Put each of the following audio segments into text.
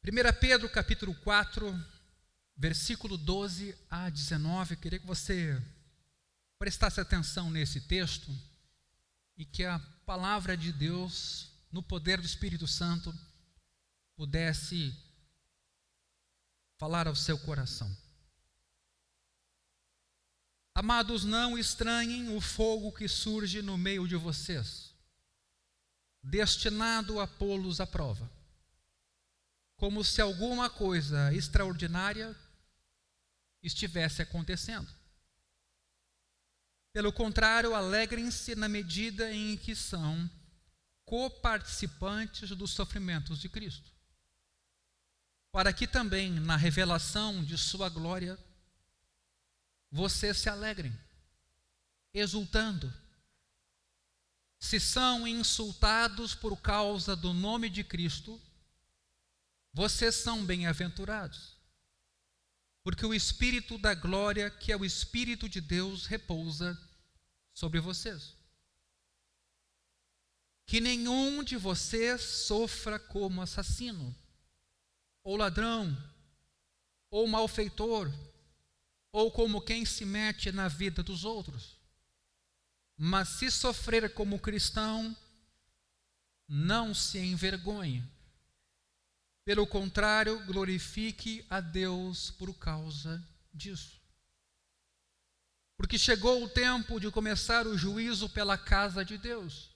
1 Pedro capítulo 4, versículo 12 a 19, eu queria que você prestasse atenção nesse texto e que a palavra de Deus, no poder do Espírito Santo, pudesse falar ao seu coração. Amados, não estranhem o fogo que surge no meio de vocês, destinado a pô-los à prova, como se alguma coisa extraordinária estivesse acontecendo. Pelo contrário, alegrem-se na medida em que são coparticipantes dos sofrimentos de Cristo, para que também na revelação de sua glória vocês se alegrem, exultando. Se são insultados por causa do nome de Cristo, vocês são bem-aventurados, porque o Espírito da glória, que é o Espírito de Deus, repousa sobre vocês. Que nenhum de vocês sofra como assassino, ou ladrão, ou malfeitor, ou como quem se mete na vida dos outros. Mas se sofrer como cristão, não se envergonhe. Pelo contrário, glorifique a Deus por causa disso. Porque chegou o tempo de começar o juízo pela casa de Deus.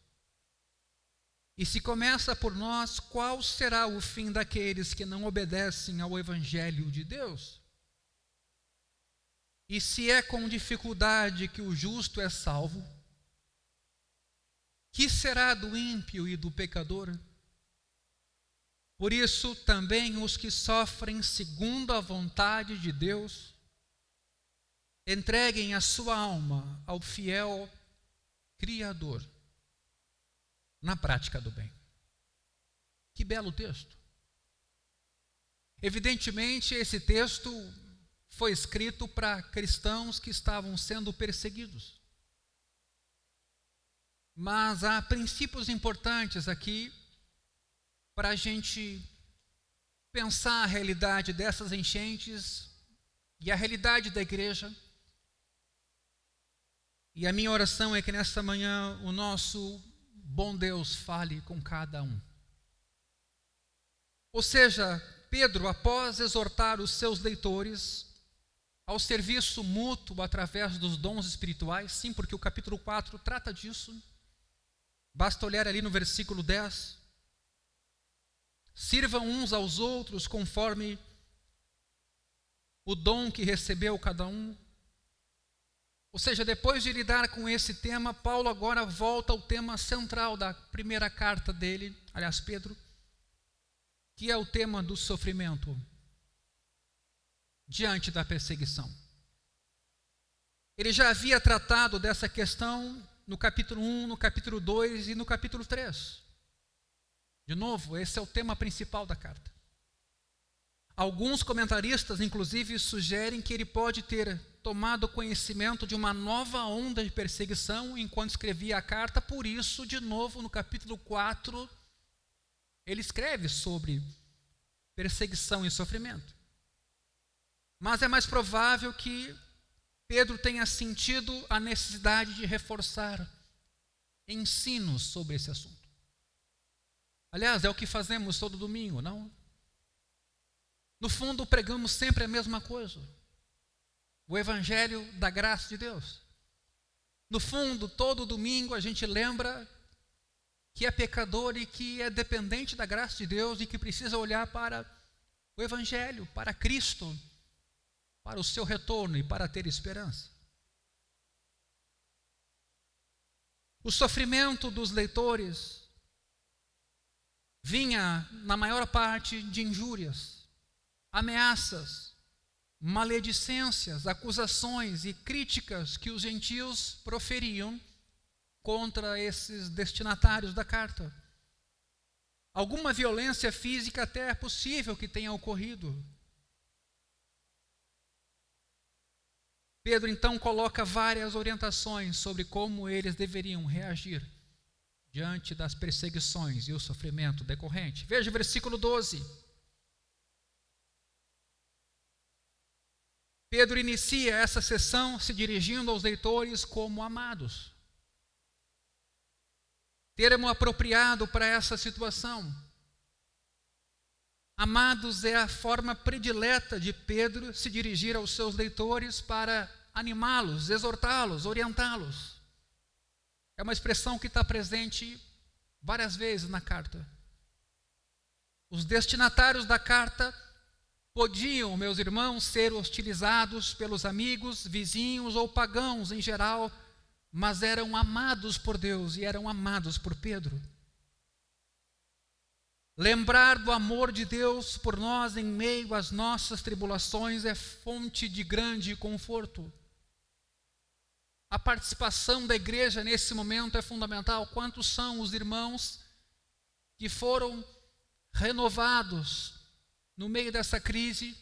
E se começa por nós, qual será o fim daqueles que não obedecem ao Evangelho de Deus? E se é com dificuldade que o justo é salvo, que será do ímpio e do pecador? Por isso, também os que sofrem segundo a vontade de Deus, entreguem a sua alma ao fiel Criador, na prática do bem. Que belo texto. Evidentemente, esse texto foi escrito para cristãos que estavam sendo perseguidos. Mas há princípios importantes aqui para a gente pensar a realidade dessas enchentes e a realidade da igreja. E a minha oração é que nesta manhã o nosso bom Deus fale com cada um. Ou seja, Pedro, após exortar os seus leitores ao serviço mútuo através dos dons espirituais, sim, porque o capítulo 4 trata disso, basta olhar ali no versículo 10, sirvam uns aos outros conforme o dom que recebeu cada um. Ou seja, depois de lidar com esse tema, Paulo agora volta ao tema central da primeira carta dele, aliás, Pedro, que é o tema do sofrimento diante da perseguição. Ele já havia tratado dessa questão no capítulo 1, no capítulo 2 e no capítulo 3. De novo, esse é o tema principal da carta. Alguns comentaristas, inclusive, sugerem que ele pode ter tomado conhecimento de uma nova onda de perseguição enquanto escrevia a carta, por isso, de novo, no capítulo 4, ele escreve sobre perseguição e sofrimento. Mas é mais provável que Pedro tenha sentido a necessidade de reforçar ensinos sobre esse assunto. Aliás, é o que fazemos todo domingo, não? No fundo, pregamos sempre a mesma coisa. O Evangelho da graça de Deus. No fundo, todo domingo a gente lembra que é pecador e que é dependente da graça de Deus e que precisa olhar para o Evangelho, para Cristo, para o seu retorno e para ter esperança. O sofrimento dos leitores vinha, na maior parte, de injúrias, ameaças, maledicências, acusações e críticas que os gentios proferiam contra esses destinatários da carta. Alguma violência física até é possível que tenha ocorrido. Pedro então coloca várias orientações sobre como eles deveriam reagir diante das perseguições e o sofrimento decorrente. Veja o versículo 12. Pedro inicia essa sessão se dirigindo aos leitores como amados. Termo apropriado para essa situação. Amados é a forma predileta de Pedro se dirigir aos seus leitores para animá-los, exortá-los, orientá-los. É uma expressão que está presente várias vezes na carta. Os destinatários da carta podiam, meus irmãos, ser hostilizados pelos amigos, vizinhos ou pagãos em geral, mas eram amados por Deus e eram amados por Pedro. Lembrar do amor de Deus por nós em meio às nossas tribulações é fonte de grande conforto. A participação da igreja nesse momento é fundamental. Quantos são os irmãos que foram renovados no meio dessa crise,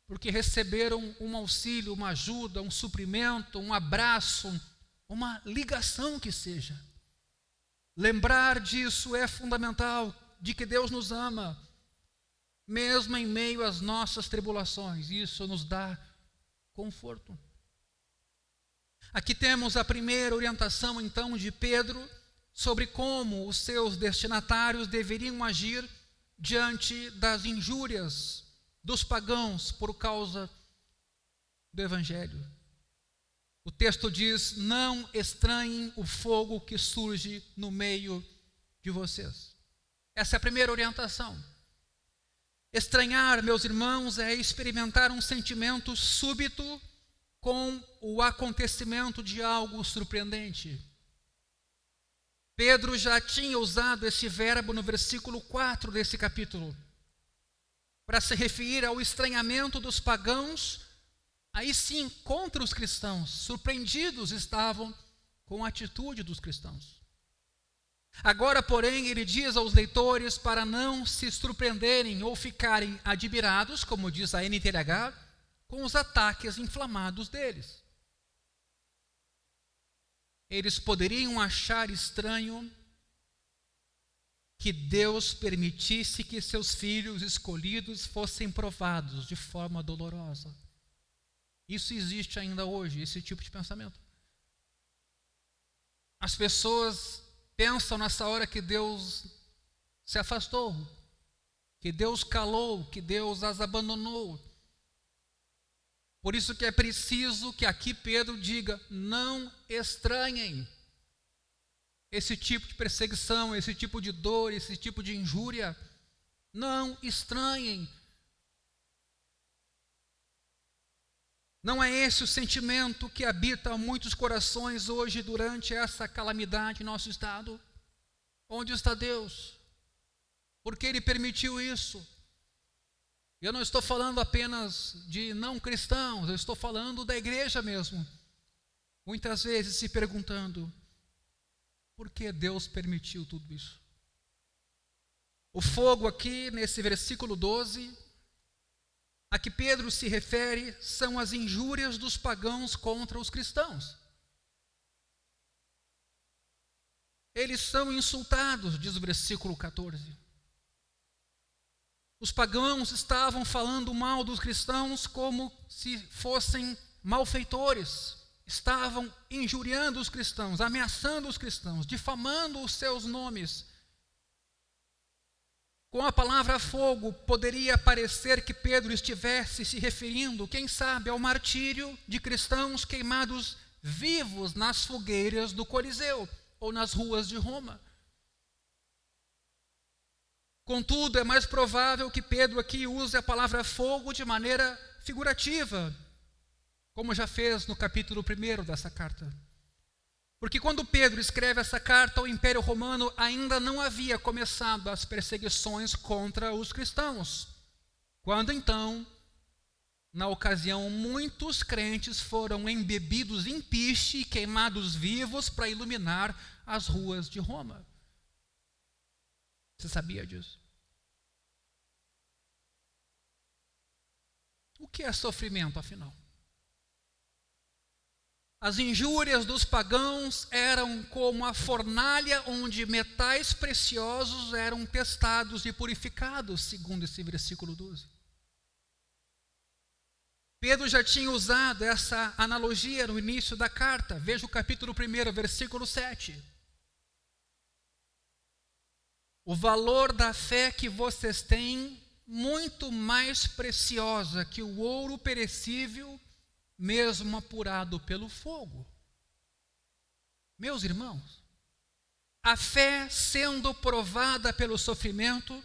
porque receberam um auxílio, uma ajuda, um suprimento, um abraço, uma ligação que seja. Lembrar disso é fundamental, de que Deus nos ama, mesmo em meio às nossas tribulações. Isso nos dá conforto. Aqui temos a primeira orientação, então, de Pedro sobre como os seus destinatários deveriam agir diante das injúrias dos pagãos por causa do Evangelho. O texto diz: não estranhem o fogo que surge no meio de vocês. Essa é a primeira orientação. Estranhar, meus irmãos, é experimentar um sentimento súbito com o acontecimento de algo surpreendente. Pedro já tinha usado esse verbo no versículo 4 desse capítulo, para se referir ao estranhamento dos pagãos, aí sim, contra os cristãos. Surpreendidos estavam com a atitude dos cristãos. Agora, porém, ele diz aos leitores para não se surpreenderem ou ficarem admirados, como diz a NTLH, com os ataques inflamados deles. Eles poderiam achar estranho que Deus permitisse que seus filhos escolhidos fossem provados de forma dolorosa. Isso existe ainda hoje, esse tipo de pensamento. As pessoas pensam nessa hora que Deus se afastou, que Deus calou, que Deus as abandonou. Por isso que é preciso que aqui Pedro diga: não estranhem esse tipo de perseguição, esse tipo de dor, esse tipo de injúria. Não estranhem. Não é esse o sentimento que habita muitos corações hoje durante essa calamidade em nosso estado? Onde está Deus? Por que Ele permitiu isso? Eu não estou falando apenas de não cristãos, eu estou falando da igreja mesmo. Muitas vezes se perguntando: por que Deus permitiu tudo isso? O fogo aqui, nesse versículo 12, a que Pedro se refere, são as injúrias dos pagãos contra os cristãos. Eles são insultados, diz o versículo 14. Os pagãos estavam falando mal dos cristãos como se fossem malfeitores. Estavam injuriando os cristãos, ameaçando os cristãos, difamando os seus nomes. Com a palavra fogo, poderia parecer que Pedro estivesse se referindo, quem sabe, ao martírio de cristãos queimados vivos nas fogueiras do Coliseu ou nas ruas de Roma. Contudo, é mais provável que Pedro aqui use a palavra fogo de maneira figurativa, como já fez no capítulo 1 dessa carta. Porque quando Pedro escreve essa carta, o Império Romano ainda não havia começado as perseguições contra os cristãos. Quando então, na ocasião, muitos crentes foram embebidos em piche e queimados vivos para iluminar as ruas de Roma. Você sabia disso? O que é sofrimento, afinal? As injúrias dos pagãos eram como a fornalha onde metais preciosos eram testados e purificados, segundo esse versículo 12. Pedro já tinha usado essa analogia no início da carta. Veja o capítulo 1, versículo 7. O valor da fé que vocês têm, muito mais preciosa que o ouro perecível, mesmo apurado pelo fogo. Meus irmãos, a fé sendo provada pelo sofrimento,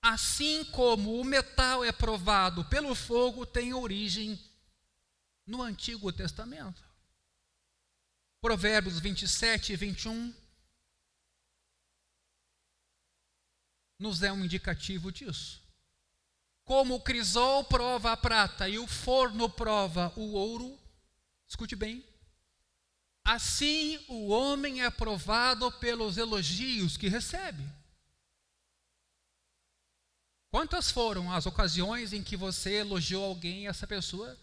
assim como o metal é provado pelo fogo, tem origem no Antigo Testamento. Provérbios 27 e 21 nos é um indicativo disso. Como o crisol prova a prata e o forno prova o ouro, escute bem, assim o homem é provado pelos elogios que recebe. Quantas foram as ocasiões em que você elogiou alguém e essa pessoa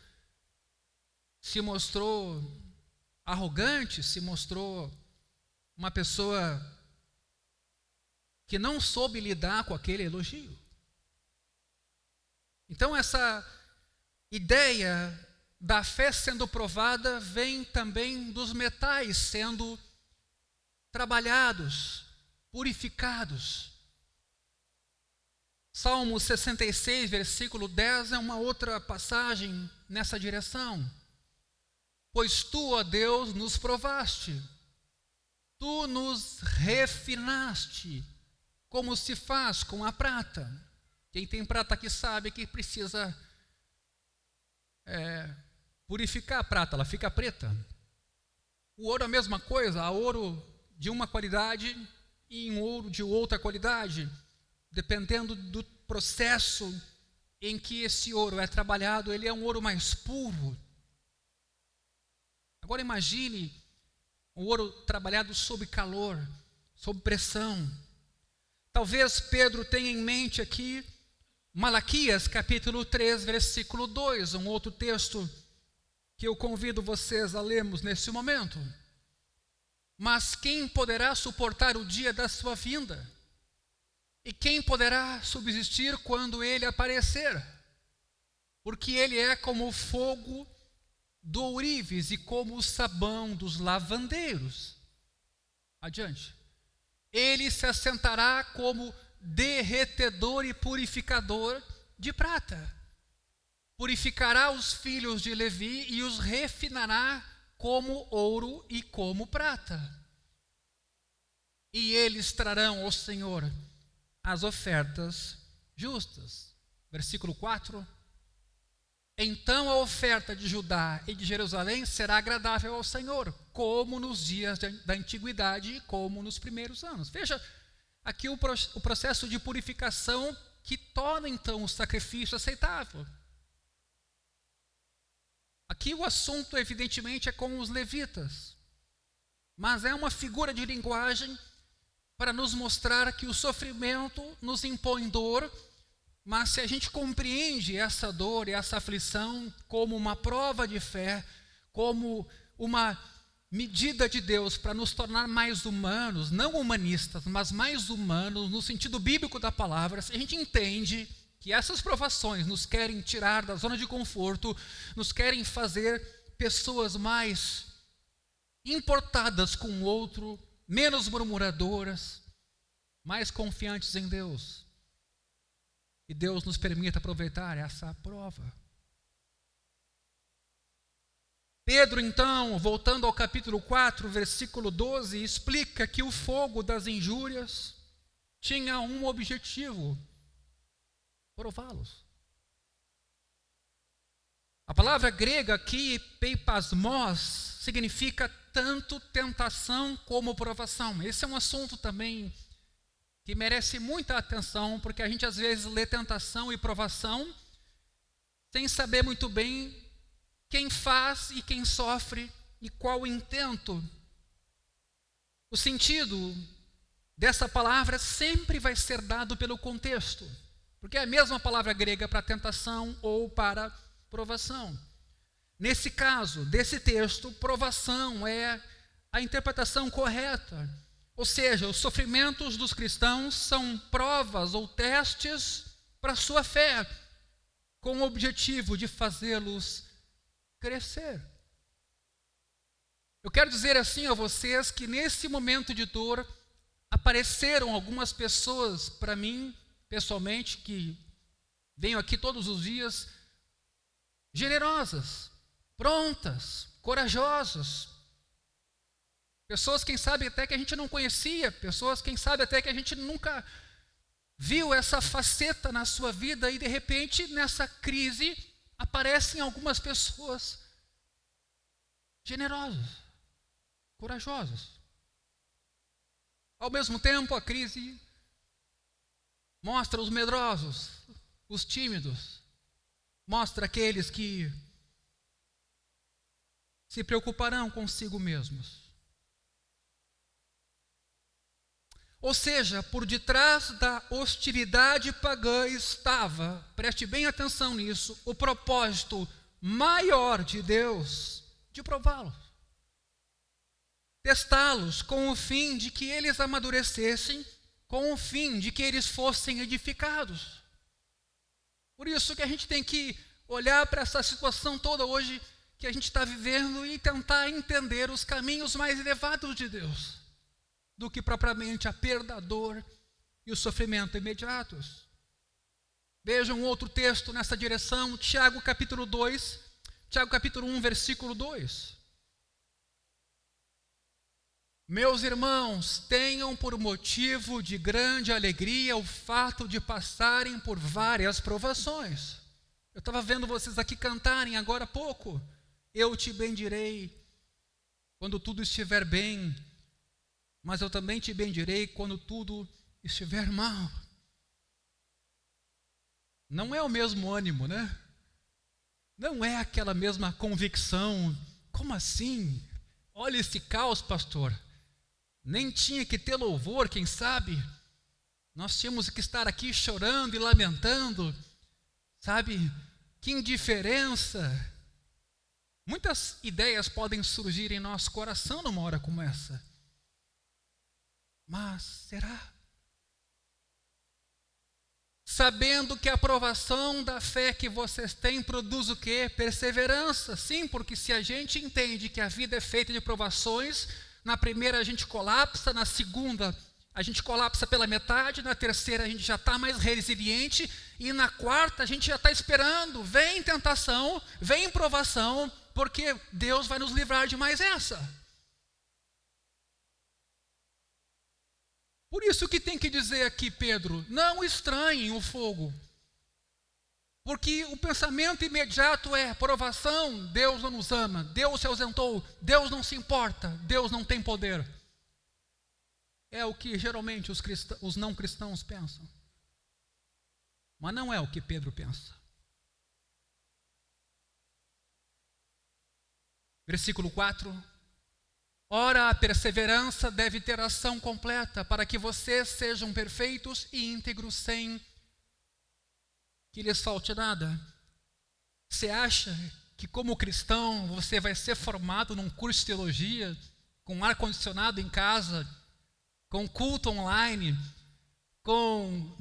se mostrou arrogante, se mostrou uma pessoa que não soube lidar com aquele elogio? Então essa ideia da fé sendo provada vem também dos metais sendo trabalhados, purificados. Salmo 66, versículo 10 é uma outra passagem nessa direção. Pois tu, ó Deus, nos provaste, tu nos refinaste, como se faz com a prata. Quem tem prata aqui sabe que precisa purificar a prata, ela fica preta. O ouro é a mesma coisa, há ouro de uma qualidade e um ouro de outra qualidade. Dependendo do processo em que esse ouro é trabalhado, ele é um ouro mais puro. Agora imagine um ouro trabalhado sob calor, sob pressão. Talvez Pedro tenha em mente aqui Malaquias capítulo 3, versículo 2, um outro texto que eu convido vocês a lermos nesse momento. Mas quem poderá suportar o dia da sua vinda? E quem poderá subsistir quando ele aparecer? Porque ele é como o fogo do ourives e como o sabão dos lavandeiros. Adiante. Ele se assentará como derretedor e purificador de prata. Purificará os filhos de Levi e os refinará como ouro e como prata. E eles trarão ao Senhor as ofertas justas. Versículo 4. Então a oferta de Judá e de Jerusalém será agradável ao Senhor, como nos dias da antiguidade e como nos primeiros anos. Veja aqui o processo de purificação que torna então o sacrifício aceitável. Aqui o assunto evidentemente é com os levitas, mas é uma figura de linguagem para nos mostrar que o sofrimento nos impõe dor, mas se a gente compreende essa dor e essa aflição como uma prova de fé, como uma medida de Deus para nos tornar mais humanos, não humanistas, mas mais humanos no sentido bíblico da palavra, se a gente entende que essas provações nos querem tirar da zona de conforto, nos querem fazer pessoas mais importadas com o outro, menos murmuradoras, mais confiantes em Deus. E Deus nos permita aproveitar essa prova. Pedro, então, voltando ao capítulo 4, versículo 12, explica que o fogo das injúrias tinha um objetivo: prová-los. A palavra grega aqui, peipasmos, significa tanto tentação como provação. Esse é um assunto também que merece muita atenção, porque a gente às vezes lê tentação e provação sem saber muito bem quem faz e quem sofre e qual o intento. O sentido dessa palavra sempre vai ser dado pelo contexto, porque é a mesma palavra grega para tentação ou para provação. Nesse caso, desse texto, provação é a interpretação correta. Ou seja, os sofrimentos dos cristãos são provas ou testes para a sua fé, com o objetivo de fazê-los crescer. Eu quero dizer assim a vocês que nesse momento de dor, apareceram algumas pessoas para mim, pessoalmente, que venho aqui todos os dias, generosas, prontas, corajosas. Pessoas, quem sabe, até que a gente não conhecia, pessoas, quem sabe, até que a gente nunca viu essa faceta na sua vida e, de repente, nessa crise, aparecem algumas pessoas generosas, corajosas. Ao mesmo tempo, a crise mostra os medrosos, os tímidos, mostra aqueles que se preocuparão consigo mesmos. Ou seja, por detrás da hostilidade pagã estava, preste bem atenção nisso, o propósito maior de Deus de prová-los, testá-los com o fim de que eles amadurecessem, com o fim de que eles fossem edificados. Por isso que a gente tem que olhar para essa situação toda hoje que a gente está vivendo e tentar entender os caminhos mais elevados de Deus, do que propriamente a perda, a dor e o sofrimento imediatos. Vejam um outro texto nessa direção, Tiago capítulo 2, Tiago capítulo 1, versículo 2. Meus irmãos, tenham por motivo de grande alegria o fato de passarem por várias provações. Eu estava vendo vocês aqui cantarem agora há pouco. Eu te bendirei quando tudo estiver bem, mas eu também te bendirei quando tudo estiver mal. Não é o mesmo ânimo, né? Não é aquela mesma convicção. Como assim? Olha esse caos, pastor. Nem tinha que ter louvor, quem sabe? Nós tínhamos que estar aqui chorando e lamentando. Sabe? Que indiferença. Muitas ideias podem surgir em nosso coração numa hora como essa. Mas será? Sabendo que a aprovação da fé que vocês têm produz o quê? Perseverança. Sim, porque se a gente entende que a vida é feita de provações, na primeira a gente colapsa, na segunda a gente colapsa pela metade, na terceira a gente já está mais resiliente e na quarta a gente já está esperando. Vem tentação, vem provação, porque Deus vai nos livrar de mais essa. Por isso que tem que dizer aqui Pedro, não estranhem o fogo. Porque o pensamento imediato é provação, Deus não nos ama, Deus se ausentou, Deus não se importa, Deus não tem poder. É o que geralmente os não cristãos pensam. Mas não é o que Pedro pensa. Versículo 4. Ora, a perseverança deve ter ação completa, para que vocês sejam perfeitos e íntegros, sem que lhes falte nada. Você acha que como cristão você vai ser formado num curso de teologia, com ar-condicionado em casa, com culto online, com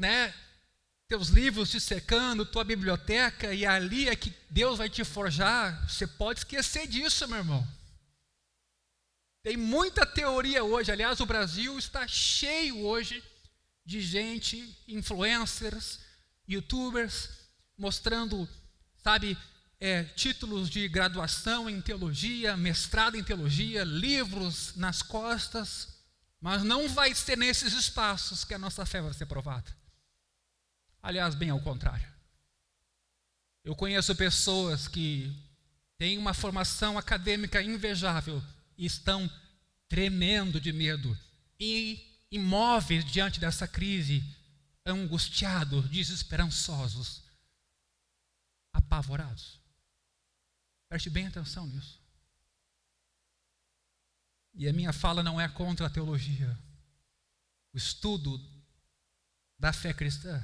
teus livros te secando, tua biblioteca, e ali é que Deus vai te forjar? Você pode esquecer disso, meu irmão. Tem muita teoria hoje, aliás, o Brasil está cheio hoje de gente, influencers, youtubers, mostrando, títulos de graduação em teologia, mestrado em teologia, livros nas costas, mas não vai ser nesses espaços que a nossa fé vai ser provada. Aliás, bem ao contrário. Eu conheço pessoas que têm uma formação acadêmica invejável e estão tremendo de medo e imóveis diante dessa crise, angustiados, desesperançosos, apavorados. Preste bem atenção nisso. E a minha fala não é contra a teologia, o estudo da fé cristã,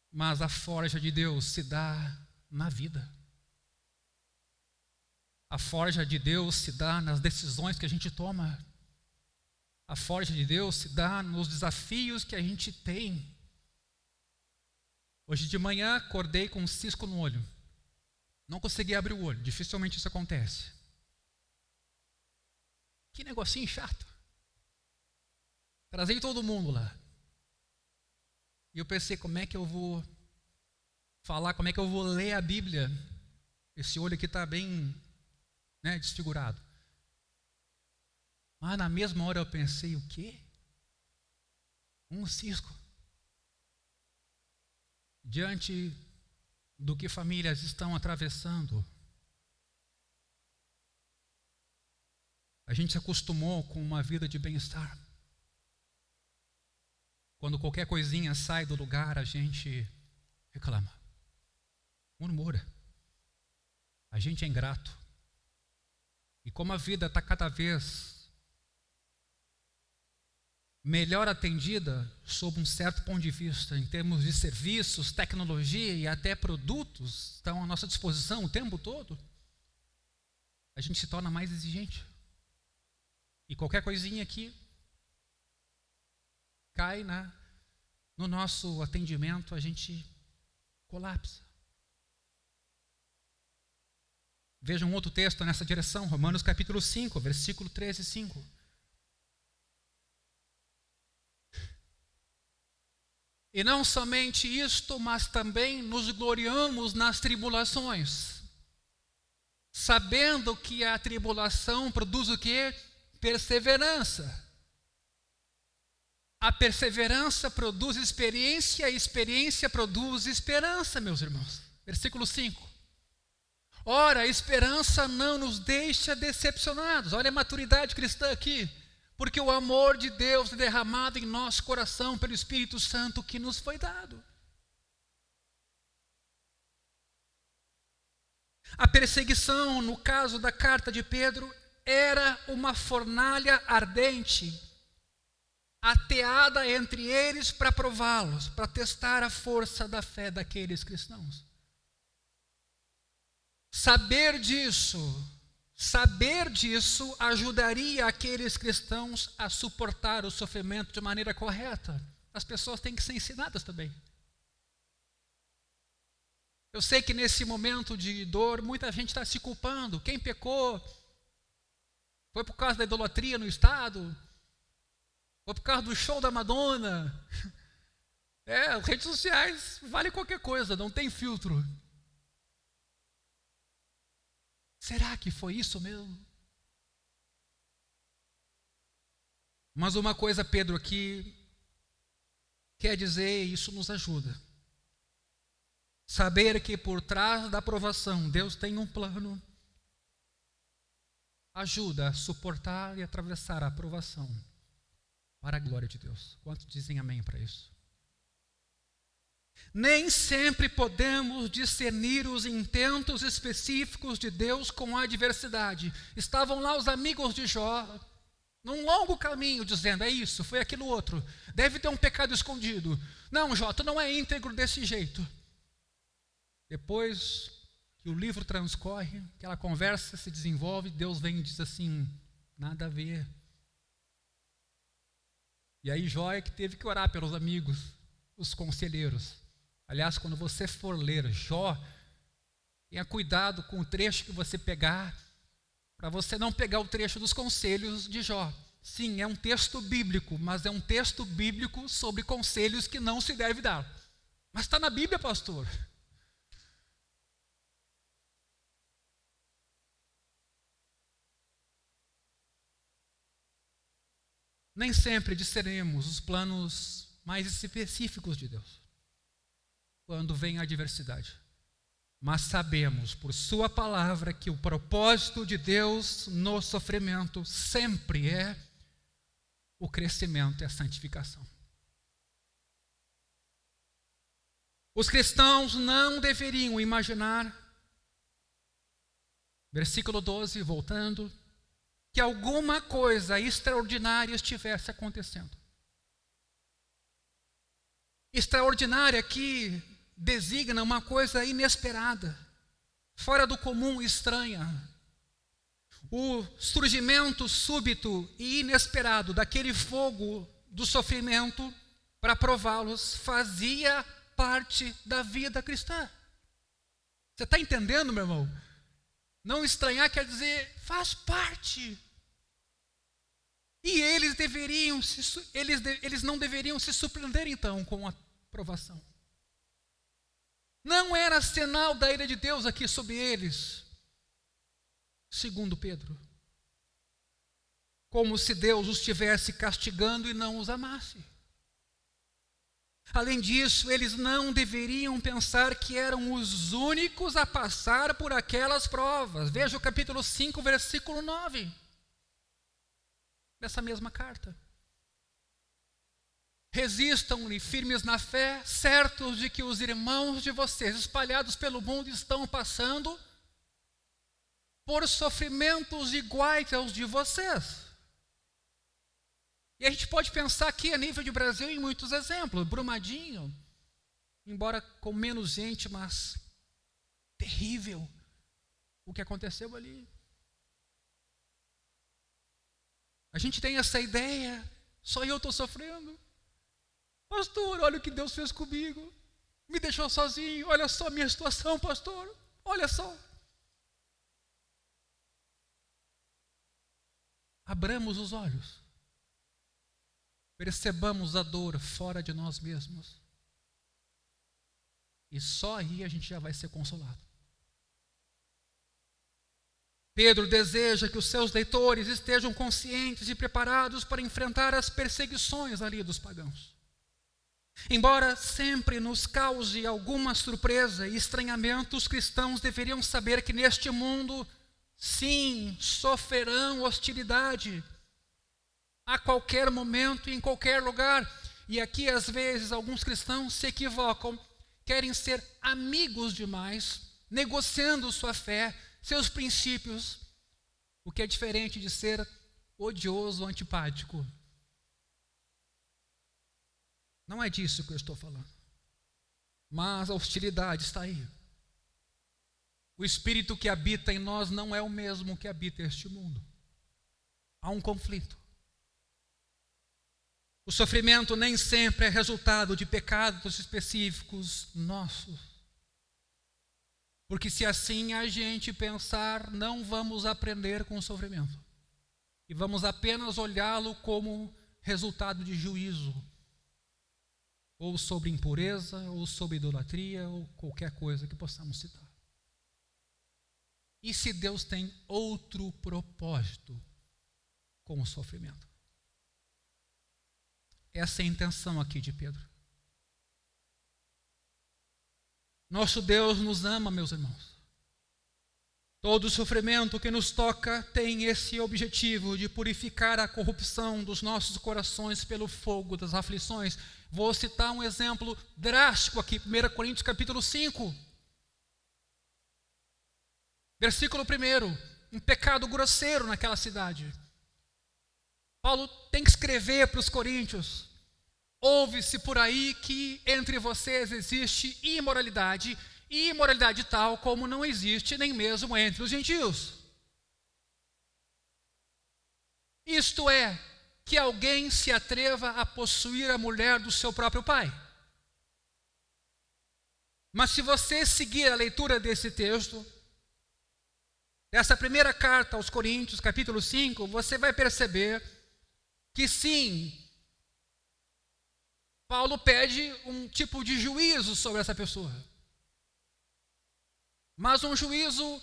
mas a forja de Deus se dá na vida. A forja de Deus se dá nas decisões que a gente toma. A forja de Deus se dá nos desafios que a gente tem. Hoje de manhã acordei com um cisco no olho. Não consegui abrir o olho, dificilmente isso acontece. Que negocinho chato. Trazei todo mundo lá. E eu pensei, como é que eu vou falar, como é que eu vou ler a Bíblia? Esse olho aqui está bem, desfigurado. Mas na mesma hora eu pensei, o quê? Um cisco. Diante do que famílias estão atravessando, a gente se acostumou com uma vida de bem-estar. Quando qualquer coisinha sai do lugar, a gente reclama, murmura. A gente é ingrato. E como a vida está cada vez melhor atendida, sob um certo ponto de vista, em termos de serviços, tecnologia e até produtos, estão à nossa disposição o tempo todo, a gente se torna mais exigente. E qualquer coisinha aqui cai no nosso atendimento, a gente colapsa. Veja um outro texto nessa direção, Romanos capítulo 5, versículo 13 e 5. E não somente isto, mas também nos gloriamos nas tribulações, sabendo que a tribulação produz o quê? Perseverança. A perseverança produz experiência, a experiência produz esperança, meus irmãos. Versículo 5. Ora, a esperança não nos deixa decepcionados. Olha a maturidade cristã aqui. Porque o amor de Deus é derramado em nosso coração pelo Espírito Santo que nos foi dado. A perseguição, no caso da carta de Pedro, era uma fornalha ardente, ateada entre eles para prová-los, para testar a força da fé daqueles cristãos. Saber disso ajudaria aqueles cristãos a suportar o sofrimento de maneira correta. As pessoas têm que ser ensinadas também. Eu sei que nesse momento de dor, muita gente está se culpando. Quem pecou? Foi por causa da idolatria no estado? Foi por causa do show da Madonna? As redes sociais vale qualquer coisa, não tem filtro. Será que foi isso mesmo? Mas uma coisa Pedro aqui quer dizer, e isso nos ajuda. Saber que por trás da aprovação Deus tem um plano, ajuda a suportar e atravessar a aprovação para a glória de Deus. Quantos dizem amém para isso? Nem sempre podemos discernir os intentos específicos de Deus com a adversidade. Estavam lá os amigos de Jó, num longo caminho, dizendo, é isso, foi aquilo outro. Deve ter um pecado escondido. Não, Jó, tu não é íntegro desse jeito. Depois que o livro transcorre, aquela conversa se desenvolve, Deus vem e diz assim, nada a ver. E aí Jó é que teve que orar pelos amigos, os conselheiros. Aliás, quando você for ler Jó, tenha cuidado com o trecho que você pegar, para você não pegar o trecho dos conselhos de Jó. Sim, é um texto bíblico, mas é um texto bíblico sobre conselhos que não se deve dar. Mas está na Bíblia, pastor. Nem sempre discernimos os planos mais específicos de Deus quando vem a adversidade. Mas sabemos, por sua palavra, que o propósito de Deus no sofrimento sempre é o crescimento e a santificação. Os cristãos não deveriam imaginar, versículo 12, voltando, que alguma coisa extraordinária estivesse acontecendo. Extraordinária aqui designa uma coisa inesperada, fora do comum, estranha. O surgimento súbito e inesperado daquele fogo do sofrimento para prová-los fazia parte da vida cristã. Você está entendendo, meu irmão? Não estranhar quer dizer, faz parte. E eles não deveriam se surpreender então com a provação. Não era sinal da ira de Deus aqui sobre eles, segundo Pedro. Como se Deus os estivesse castigando e não os amasse. Além disso, eles não deveriam pensar que eram os únicos a passar por aquelas provas. Veja o capítulo 5, versículo 9. Dessa mesma carta. Resistam-lhe firmes na fé, certos de que os irmãos de vocês, espalhados pelo mundo, estão passando por sofrimentos iguais aos de vocês. E a gente pode pensar aqui a nível de Brasil em muitos exemplos. Brumadinho, embora com menos gente, mas terrível o que aconteceu ali. A gente tem essa ideia, só eu estou sofrendo. Pastor, olha o que Deus fez comigo. Me deixou sozinho, olha só a minha situação, pastor. Olha só. Abramos os olhos. Percebamos a dor fora de nós mesmos. E só aí a gente já vai ser consolado. Pedro deseja que os seus leitores estejam conscientes e preparados para enfrentar as perseguições ali dos pagãos. Embora sempre nos cause alguma surpresa e estranhamento, os cristãos deveriam saber que neste mundo, sim, sofrerão hostilidade. A qualquer momento e em qualquer lugar. E aqui, às vezes, alguns cristãos se equivocam, querem ser amigos demais, negociando sua fé, seus princípios, o que é diferente de ser odioso ou antipático. Não é disso que eu estou falando. Mas a hostilidade está aí. O espírito que habita em nós não é o mesmo que habita este mundo. Há um conflito. O sofrimento nem sempre é resultado de pecados específicos nossos. Porque se assim a gente pensar, não vamos aprender com o sofrimento. E vamos apenas olhá-lo como resultado de juízo. Ou sobre impureza, ou sobre idolatria, ou qualquer coisa que possamos citar. E se Deus tem outro propósito com o sofrimento? Essa é a intenção aqui de Pedro. Nosso Deus nos ama, meus irmãos. Todo sofrimento que nos toca tem esse objetivo de purificar a corrupção dos nossos corações pelo fogo das aflições. Vou citar um exemplo drástico aqui, 1 Coríntios capítulo 5. Versículo 1, um pecado grosseiro naquela cidade. Paulo tem que escrever para os coríntios: ouve-se por aí que entre vocês existe imoralidade, e imoralidade tal como não existe nem mesmo entre os gentios. Isto é, que alguém se atreva a possuir a mulher do seu próprio pai. Mas se você seguir a leitura desse texto, dessa primeira carta aos Coríntios, capítulo 5, você vai perceber que sim, Paulo pede um tipo de juízo sobre essa pessoa. Mas um juízo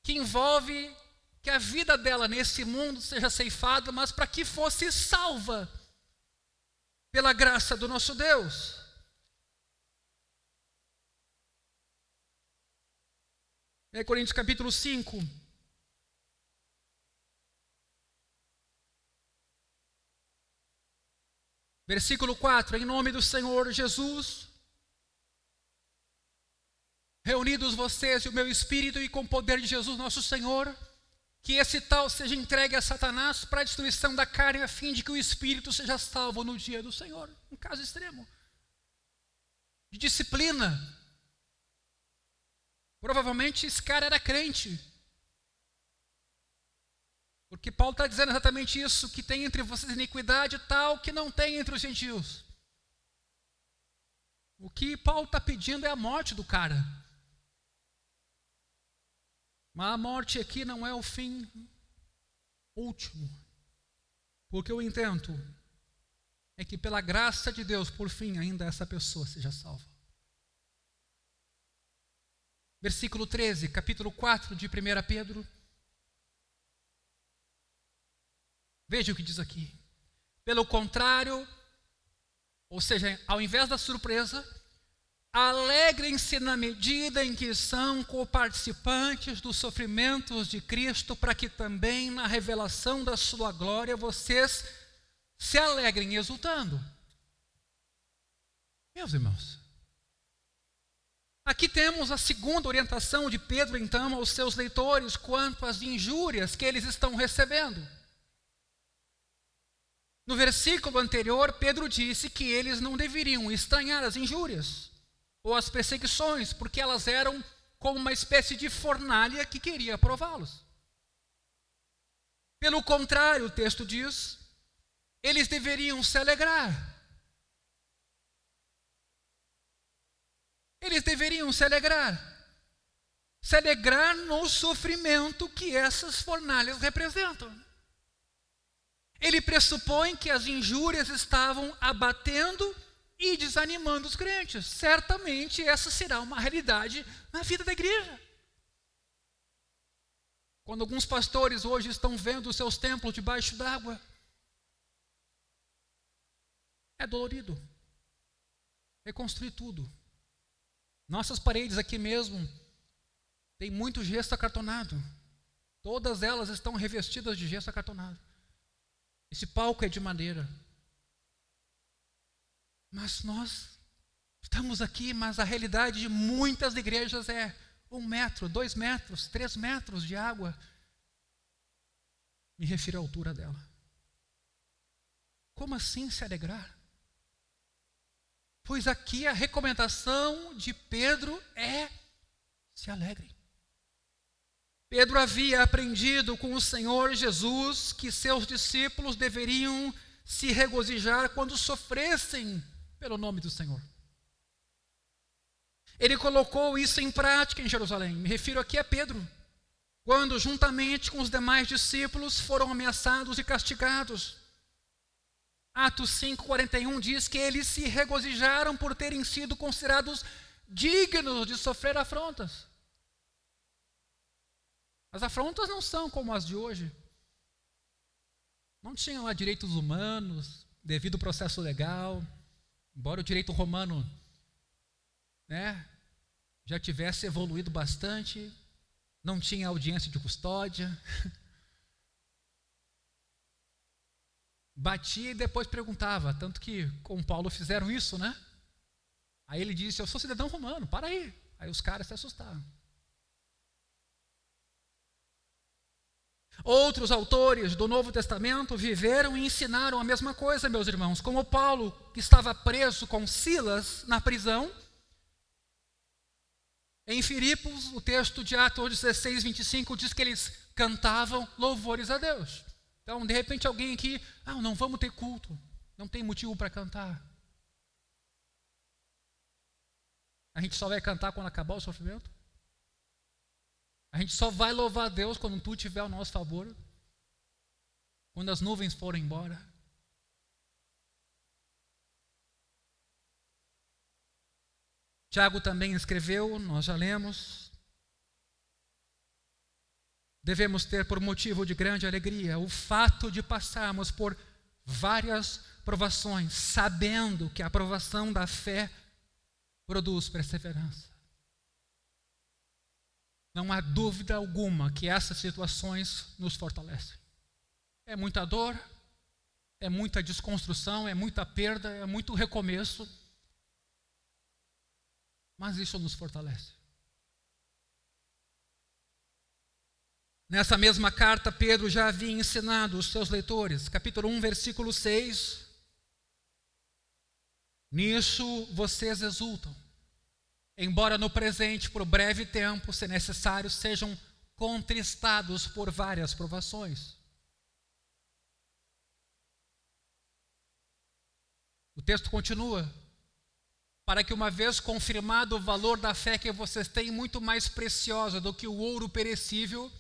que envolve que a vida dela nesse mundo seja ceifada, mas para que fosse salva pela graça do nosso Deus. Coríntios capítulo 5. Versículo 4, em nome do Senhor Jesus, reunidos vocês e o meu espírito e com o poder de Jesus nosso Senhor, que esse tal seja entregue a Satanás para a destruição da carne, a fim de que o espírito seja salvo no dia do Senhor. Um caso extremo de disciplina. Provavelmente esse cara era crente. Porque Paulo está dizendo exatamente isso, que tem entre vocês iniquidade tal que não tem entre os gentios. O que Paulo está pedindo é a morte do cara. Mas a morte aqui não é o fim último. Porque o intento é que pela graça de Deus, por fim, ainda essa pessoa seja salva. Versículo 13, capítulo 4 de 1 Pedro. Veja o que diz aqui. Pelo contrário, ou seja, ao invés da surpresa, alegrem-se na medida em que são coparticipantes dos sofrimentos de Cristo, para que também na revelação da sua glória vocês se alegrem exultando. Meus irmãos, aqui temos a segunda orientação de Pedro, então, aos seus leitores quanto às injúrias que eles estão recebendo. No versículo anterior, Pedro disse que eles não deveriam estranhar as injúrias ou as perseguições, porque elas eram como uma espécie de fornalha que queria prová-los. Pelo contrário, o texto diz, eles deveriam se alegrar. Eles deveriam se alegrar. Se alegrar no sofrimento que essas fornalhas representam. Ele pressupõe que as injúrias estavam abatendo e desanimando os crentes. Certamente essa será uma realidade na vida da igreja. Quando alguns pastores hoje estão vendo os seus templos debaixo d'água, é dolorido. Reconstruir tudo. Nossas paredes aqui mesmo têm muito gesso acartonado. Todas elas estão revestidas de gesso acartonado. Esse palco é de madeira. Mas nós estamos aqui, mas a realidade de muitas igrejas é 1 metro, 2 metros, 3 metros de água. Me refiro à altura dela. Como assim se alegrar? Pois aqui a recomendação de Pedro é: se alegrem. Pedro havia aprendido com o Senhor Jesus que seus discípulos deveriam se regozijar quando sofressem pelo nome do Senhor. Ele colocou isso em prática em Jerusalém. Me refiro aqui a Pedro, quando juntamente com os demais discípulos foram ameaçados e castigados. Atos 5:41 diz que eles se regozijaram por terem sido considerados dignos de sofrer afrontas. As afrontas não são como as de hoje. Não tinham lá direitos humanos, devido ao processo legal, embora o direito romano, já tivesse evoluído bastante, não tinha audiência de custódia. Batia e depois perguntava, tanto que com Paulo fizeram isso, né? Aí ele disse: eu sou cidadão romano, para aí. Aí os caras se assustaram. Outros autores do Novo Testamento viveram e ensinaram a mesma coisa, meus irmãos. Como Paulo, que estava preso com Silas na prisão. Em Filipos, o texto de Atos 16:25 diz que eles cantavam louvores a Deus. Então, de repente, alguém aqui, não vamos ter culto, não tem motivo para cantar. A gente só vai cantar quando acabar o sofrimento? A gente só vai louvar a Deus quando tudo estiver ao nosso favor? Quando as nuvens forem embora? Tiago também escreveu, nós já lemos: devemos ter por motivo de grande alegria o fato de passarmos por várias provações, sabendo que a provação da fé produz perseverança. Não há dúvida alguma que essas situações nos fortalecem. É muita dor, é muita desconstrução, é muita perda, é muito recomeço, mas isso nos fortalece. Nessa mesma carta, Pedro já havia ensinado os seus leitores, capítulo 1, versículo 6. Nisso vocês exultam, embora no presente, por breve tempo, se necessário, sejam contristados por várias provações. O texto continua: para que, uma vez confirmado o valor da fé que vocês têm, muito mais preciosa do que o ouro perecível,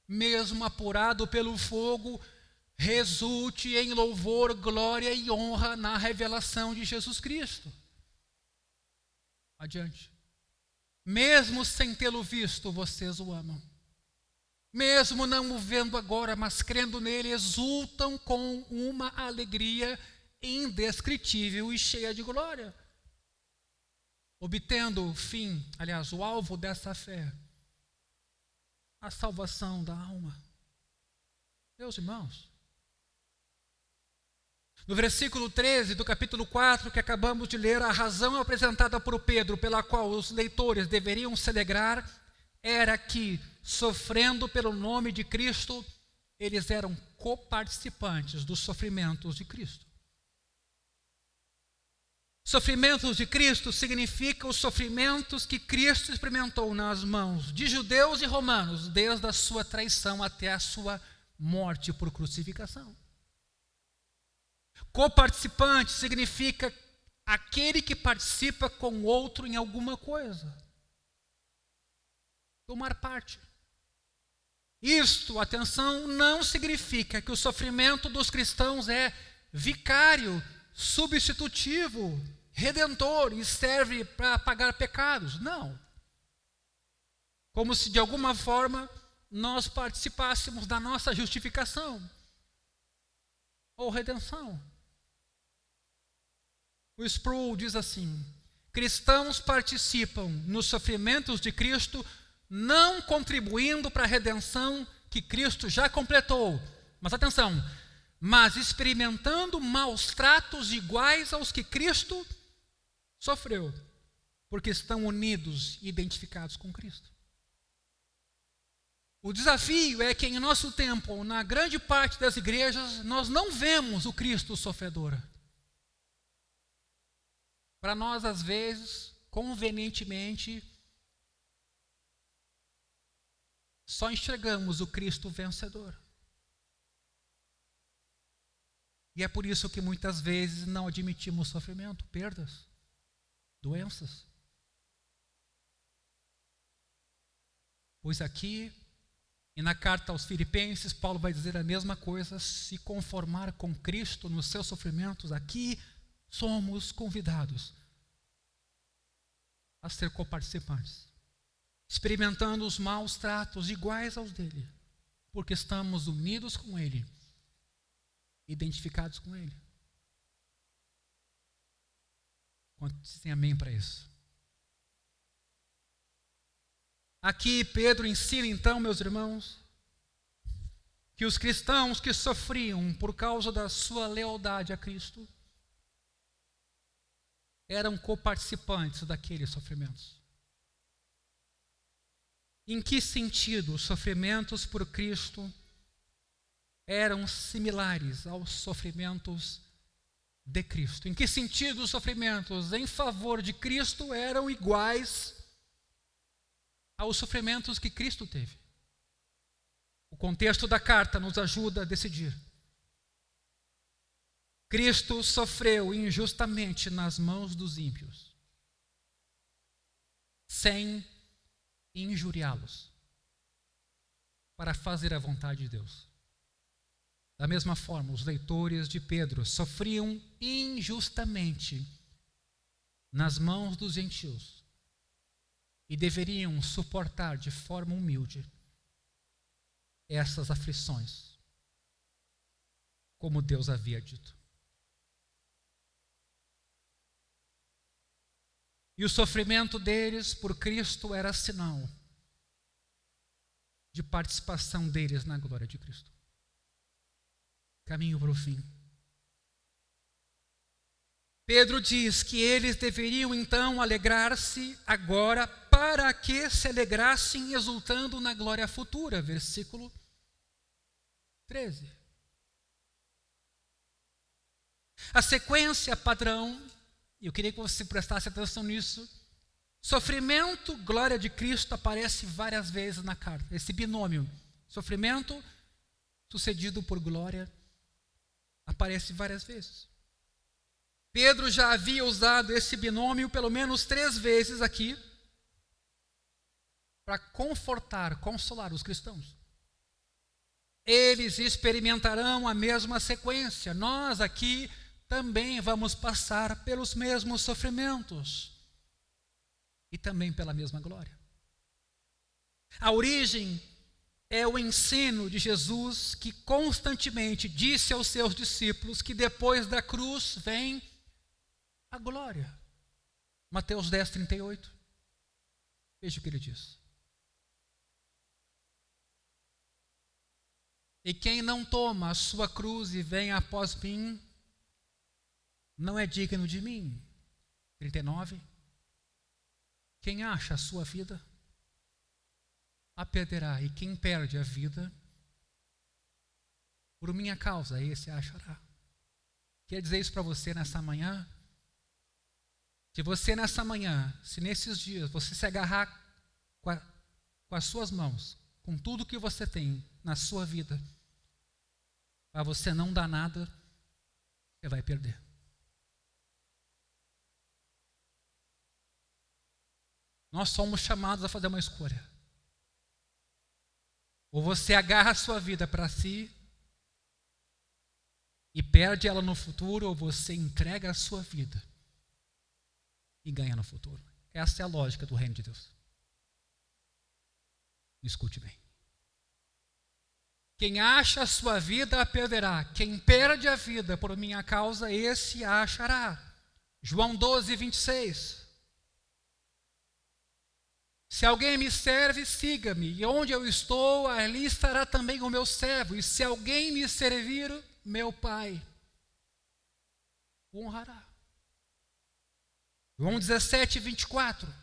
mesmo apurado pelo fogo, resulte em louvor, glória e honra na revelação de Jesus Cristo. Adiante. Mesmo sem tê-lo visto, vocês o amam. Mesmo não o vendo agora, mas crendo nele, exultam com uma alegria indescritível e cheia de glória, obtendo o fim, aliás, o alvo dessa fé, a salvação da alma. Meus irmãos, no versículo 13 do capítulo 4 que acabamos de ler, a razão apresentada por Pedro pela qual os leitores deveriam se alegrar era que, sofrendo pelo nome de Cristo, eles eram coparticipantes dos sofrimentos de Cristo. Sofrimentos de Cristo significa os sofrimentos que Cristo experimentou nas mãos de judeus e romanos, desde a sua traição até a sua morte por crucificação. Coparticipante significa aquele que participa com o outro em alguma coisa. Tomar parte. Isto, atenção, não significa que o sofrimento dos cristãos é vicário, substitutivo, redentor e serve para pagar pecados. Não. Como se de alguma forma nós participássemos da nossa justificação ou redenção. O Sproul diz assim: cristãos participam nos sofrimentos de Cristo, não contribuindo para a redenção que Cristo já completou. Mas atenção, mas experimentando maus tratos iguais aos que Cristo sofreu, porque estão unidos e identificados com Cristo. O desafio é que em nosso tempo, na grande parte das igrejas, nós não vemos o Cristo sofredor. Para nós, às vezes, convenientemente, só enxergamos o Cristo vencedor. E é por isso que muitas vezes não admitimos sofrimento, perdas, doenças. Pois aqui, e na carta aos Filipenses, Paulo vai dizer a mesma coisa: se conformar com Cristo nos seus sofrimentos. Aqui somos convidados a ser coparticipantes, experimentando os maus tratos iguais aos dele, porque estamos unidos com ele, identificados com ele. Quantos dizem amém para isso? Aqui Pedro ensina então, meus irmãos, que os cristãos que sofriam por causa da sua lealdade a Cristo eram coparticipantes daqueles sofrimentos. Em que sentido os sofrimentos por Cristo eram similares aos sofrimentos de Cristo? Em que sentido os sofrimentos em favor de Cristo eram iguais aos sofrimentos que Cristo teve? O contexto da carta nos ajuda a decidir. Cristo sofreu injustamente nas mãos dos ímpios, sem injuriá-los, para fazer a vontade de Deus. Da mesma forma, os leitores de Pedro sofriam injustamente nas mãos dos gentios e deveriam suportar de forma humilde essas aflições, como Deus havia dito. E o sofrimento deles por Cristo era sinal de participação deles na glória de Cristo. Caminho para o fim. Pedro diz que eles deveriam então alegrar-se agora, para que se alegrassem exultando na glória futura. Versículo 13. A sequência padrão, eu queria que você prestasse atenção nisso. Sofrimento, glória de Cristo aparece várias vezes na carta. Esse binômio, sofrimento sucedido por glória, aparece várias vezes. Pedro já havia usado esse binômio pelo menos 3 vezes aqui para confortar, consolar os cristãos. Eles experimentarão a mesma sequência. Nós aqui também vamos passar pelos mesmos sofrimentos e também pela mesma glória. A origem é o ensino de Jesus, que constantemente disse aos seus discípulos que depois da cruz vem a glória. Mateus 10, 38. Veja o que ele diz. E quem não toma a sua cruz e vem após mim, não é digno de mim. 39. Quem acha a sua vida, a perderá. E quem perde a vida, por minha causa, esse a achará. Quer dizer isso para você nessa manhã? Se você nessa manhã, se nesses dias, você se agarrar com as suas mãos, com tudo que você tem na sua vida, para você não dar nada, você vai perder. Nós somos chamados a fazer uma escolha. Ou você agarra a sua vida para si e perde ela no futuro, ou você entrega a sua vida e ganha no futuro. Essa é a lógica do reino de Deus. Me escute bem. Quem acha a sua vida a perderá. Quem perde a vida por minha causa, esse a achará. João 12, 26. Se alguém me serve, siga-me. E onde eu estou, ali estará também o meu servo. E se alguém me servir, meu Pai o honrará. João 17, 24.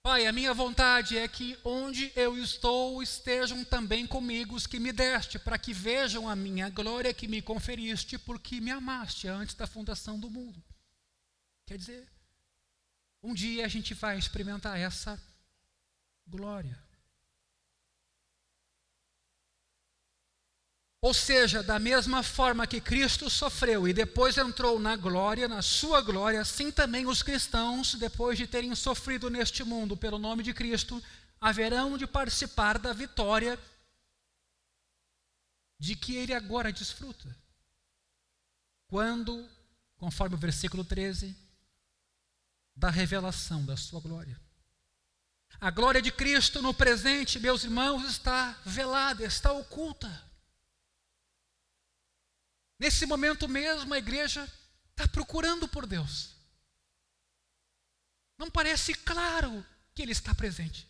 Pai, a minha vontade é que onde eu estou estejam também comigo os que me deste, para que vejam a minha glória que me conferiste, porque me amaste antes da fundação do mundo. Quer dizer, um dia a gente vai experimentar essa glória. Ou seja, da mesma forma que Cristo sofreu e depois entrou na glória, na sua glória, assim também os cristãos, depois de terem sofrido neste mundo pelo nome de Cristo, haverão de participar da vitória de que ele agora desfruta. Quando, conforme o versículo 13, da revelação da sua glória. A glória de Cristo no presente, meus irmãos, está velada, está oculta. Nesse momento mesmo, a igreja está procurando por Deus. Não parece claro que Ele está presente.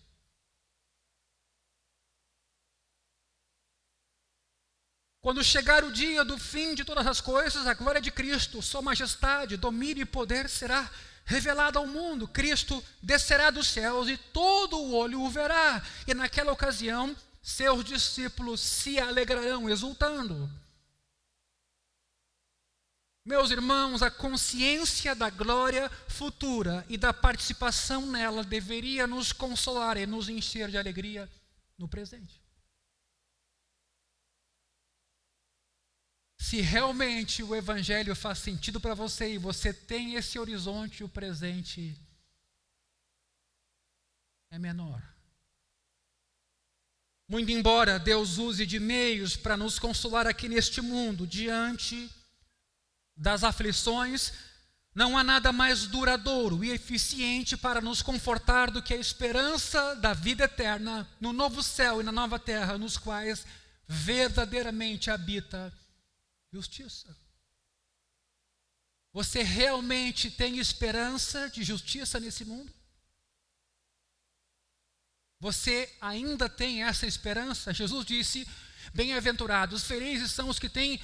Quando chegar o dia do fim de todas as coisas, a glória de Cristo, sua majestade, domínio e poder será revelada ao mundo. Cristo descerá dos céus e todo o olho o verá. E naquela ocasião, seus discípulos se alegrarão, exultando. Meus irmãos, a consciência da glória futura e da participação nela deveria nos consolar e nos encher de alegria no presente. Se realmente o Evangelho faz sentido para você e você tem esse horizonte, o presente é menor. Muito embora Deus use de meios para nos consolar aqui neste mundo, diante das aflições, não há nada mais duradouro e eficiente para nos confortar do que a esperança da vida eterna no novo céu e na nova terra, nos quais verdadeiramente habita justiça. Você realmente tem esperança de justiça nesse mundo? Você ainda tem essa esperança? Jesus disse: bem-aventurados, felizes são os que têm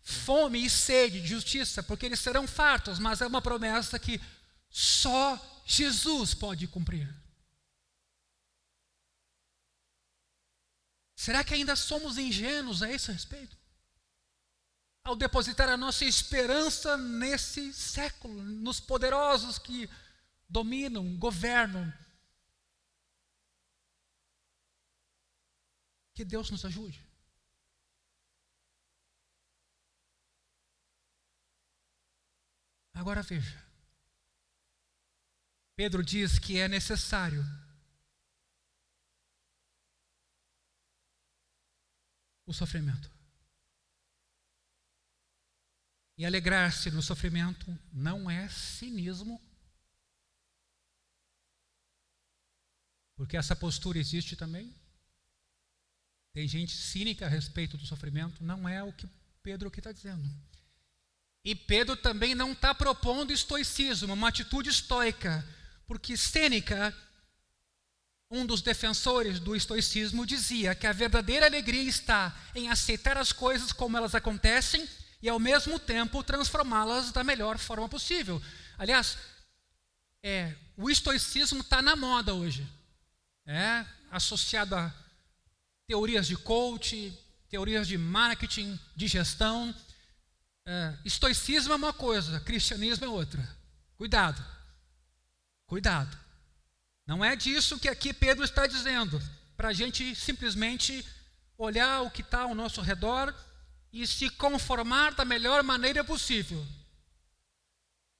fome e sede de justiça, porque eles serão fartos, mas é uma promessa que só Jesus pode cumprir. Será que ainda somos ingênuos a esse respeito? Ao depositar a nossa esperança nesse século, nos poderosos que dominam, governam. Que Deus nos ajude. Agora veja. Pedro diz que é necessário o sofrimento. E alegrar-se no sofrimento não é cinismo, porque essa postura existe também. Tem gente cínica a respeito do sofrimento, não é o que Pedro aqui está dizendo. E Pedro também não está propondo estoicismo, uma atitude estoica, porque Sêneca, um dos defensores do estoicismo, dizia que a verdadeira alegria está em aceitar as coisas como elas acontecem e ao mesmo tempo transformá-las da melhor forma possível. Aliás, o estoicismo está na moda hoje, associado a teorias de coaching, teorias de marketing, de gestão. Estoicismo é uma coisa, cristianismo é outra. Cuidado. Não é disso que aqui Pedro está dizendo, para a gente simplesmente olhar o que está ao nosso redor e se conformar da melhor maneira possível.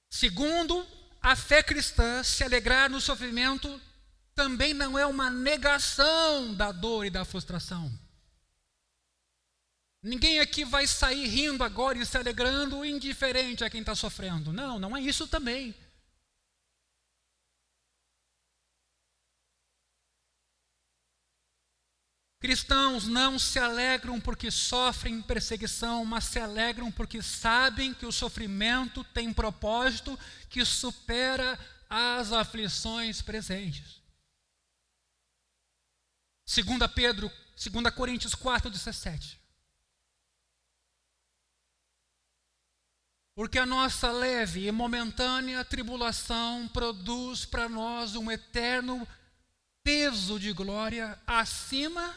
Segundo, a fé cristã, se alegrar no sofrimento também não é uma negação da dor e da frustração. Ninguém aqui vai sair rindo agora e se alegrando indiferente a quem está sofrendo. Não é isso também. Cristãos não se alegram porque sofrem perseguição, mas se alegram porque sabem que o sofrimento tem propósito que supera as aflições presentes. 2 Coríntios 4:17. Porque a nossa leve e momentânea tribulação produz para nós um eterno peso de glória acima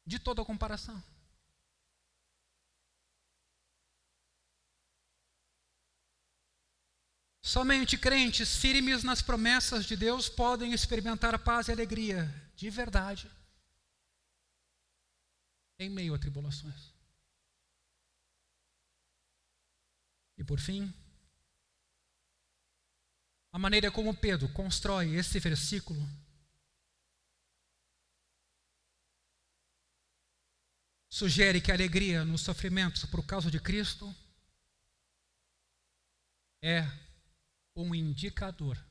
de toda comparação. Somente crentes firmes nas promessas de Deus podem experimentar paz e alegria de verdade em meio a tribulações. E por fim, a maneira como Pedro constrói esse versículo sugere que a alegria nos sofrimentos por causa de Cristo é um indicador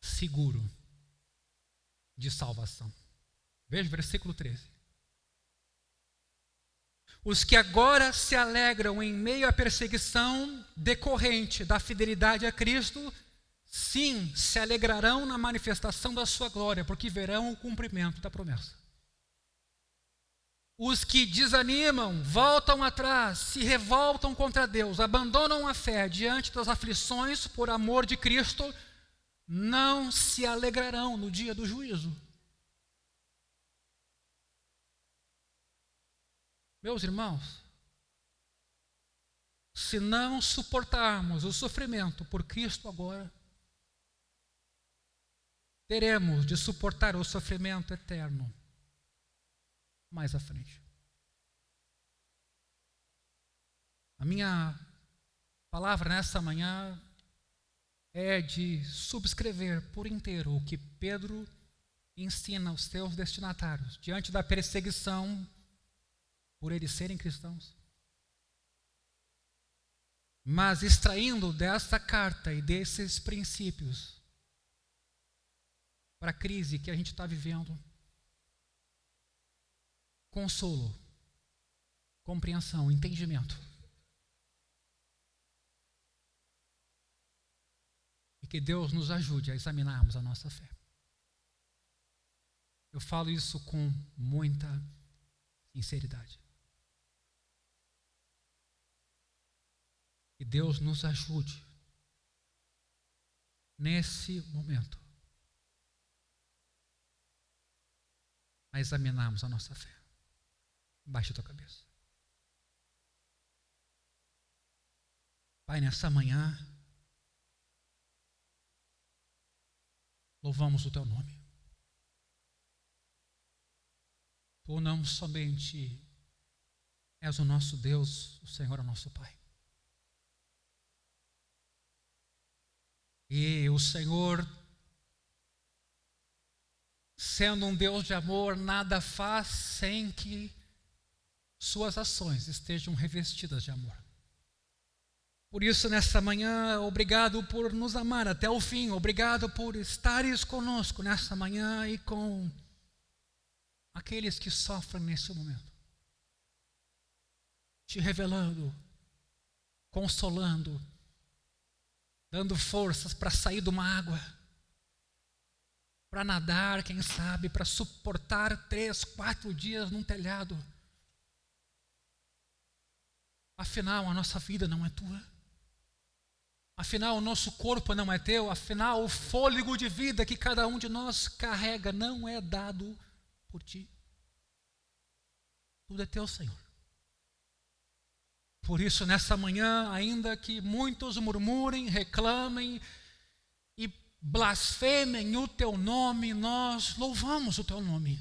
seguro de salvação. Veja o versículo 13. Os que agora se alegram em meio à perseguição decorrente da fidelidade a Cristo, sim, se alegrarão na manifestação da sua glória, porque verão o cumprimento da promessa. Os que desanimam, voltam atrás, se revoltam contra Deus, abandonam a fé diante das aflições por amor de Cristo, não se alegrarão no dia do juízo. Meus irmãos, se não suportarmos o sofrimento por Cristo agora, teremos de suportar o sofrimento eterno mais à frente. A minha palavra nessa manhã é de subscrever por inteiro o que Pedro ensina aos seus destinatários diante da perseguição por eles serem cristãos. Mas extraindo dessa carta e desses princípios para a crise que a gente está vivendo, consolo, compreensão, entendimento. E que Deus nos ajude a examinarmos a nossa fé. Eu falo isso com muita sinceridade. Que Deus nos ajude nesse momento a examinarmos a nossa fé. Baixe a tua cabeça. Pai, nessa manhã, louvamos o teu nome. Tu não somente és o nosso Deus, o Senhor é o nosso Pai. E o Senhor, sendo um Deus de amor, nada faz sem que suas ações estejam revestidas de amor. Por isso, nesta manhã, obrigado por nos amar até o fim. Obrigado por estares conosco nesta manhã e com aqueles que sofrem nesse momento. Te revelando, consolando, dando forças para sair de uma água, para nadar, quem sabe, para suportar 3, 4 dias num telhado. Afinal, a nossa vida não é tua. Afinal, o nosso corpo não é teu. Afinal, o fôlego de vida que cada um de nós carrega não é dado por ti. Tudo é teu, Senhor. Por isso, nessa manhã, ainda que muitos murmurem, reclamem e blasfemem o teu nome, nós louvamos o teu nome.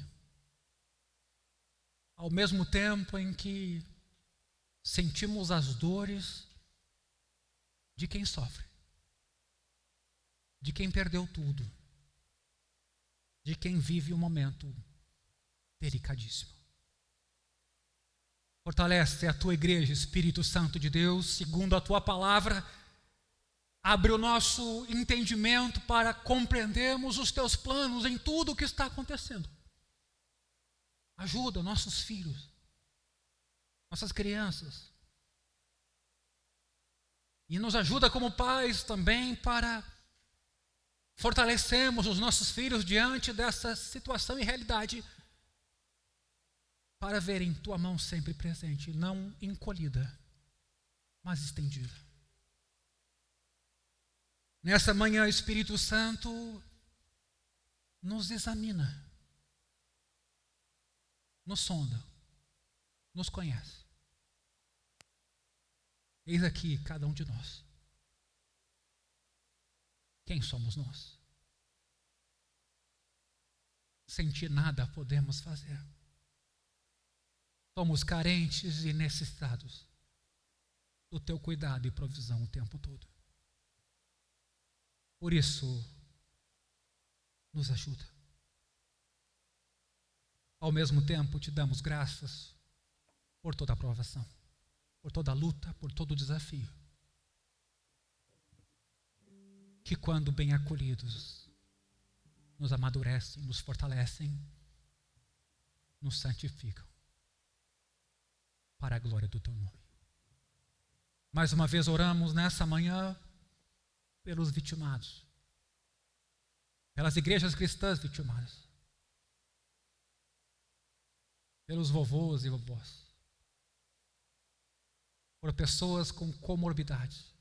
Ao mesmo tempo em que sentimos as dores de quem sofre, de quem perdeu tudo, de quem vive um momento delicadíssimo. Fortalece a tua igreja, Espírito Santo de Deus, segundo a tua palavra. Abre o nosso entendimento para compreendermos os teus planos em tudo o que está acontecendo. Ajuda nossos filhos, nossas crianças. E nos ajuda como pais também para fortalecermos os nossos filhos diante dessa situação e realidade, para verem tua mão sempre presente, não encolhida, mas estendida. Nessa manhã, Espírito Santo nos examina, nos sonda, nos conhece. Eis aqui cada um de nós. Quem somos nós? Sem ti nada podemos fazer. Somos carentes e necessitados do teu cuidado e provisão o tempo todo. Por isso, nos ajuda. Ao mesmo tempo, te damos graças por toda a provação, por toda a luta, por todo o desafio. Que quando bem acolhidos, nos amadurecem, nos fortalecem, nos santificam, para a glória do teu nome. Mais uma vez oramos nessa manhã pelos vitimados, pelas igrejas cristãs vitimadas, pelos vovôs e vovós, por pessoas com comorbidades.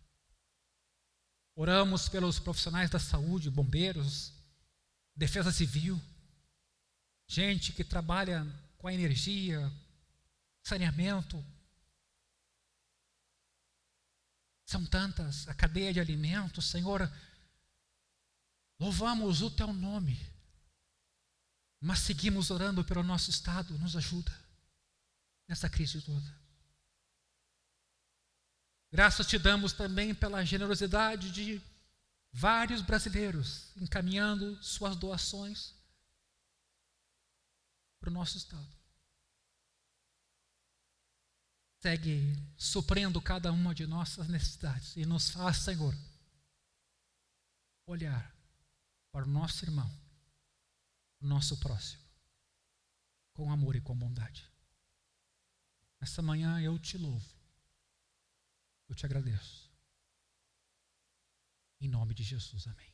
Oramos pelos profissionais da saúde, bombeiros, defesa civil, gente que trabalha com a energia, saneamento. São tantas, a cadeia de alimentos. Senhor, louvamos o teu nome, mas seguimos orando pelo nosso estado. Nos ajuda nessa crise toda. Graças te damos também pela generosidade de vários brasileiros encaminhando suas doações para o nosso estado. Segue suprindo cada uma de nossas necessidades e nos faz, Senhor, olhar para o nosso irmão, o nosso próximo, com amor e com bondade. Nessa manhã eu te louvo, eu te agradeço. Em nome de Jesus, amém.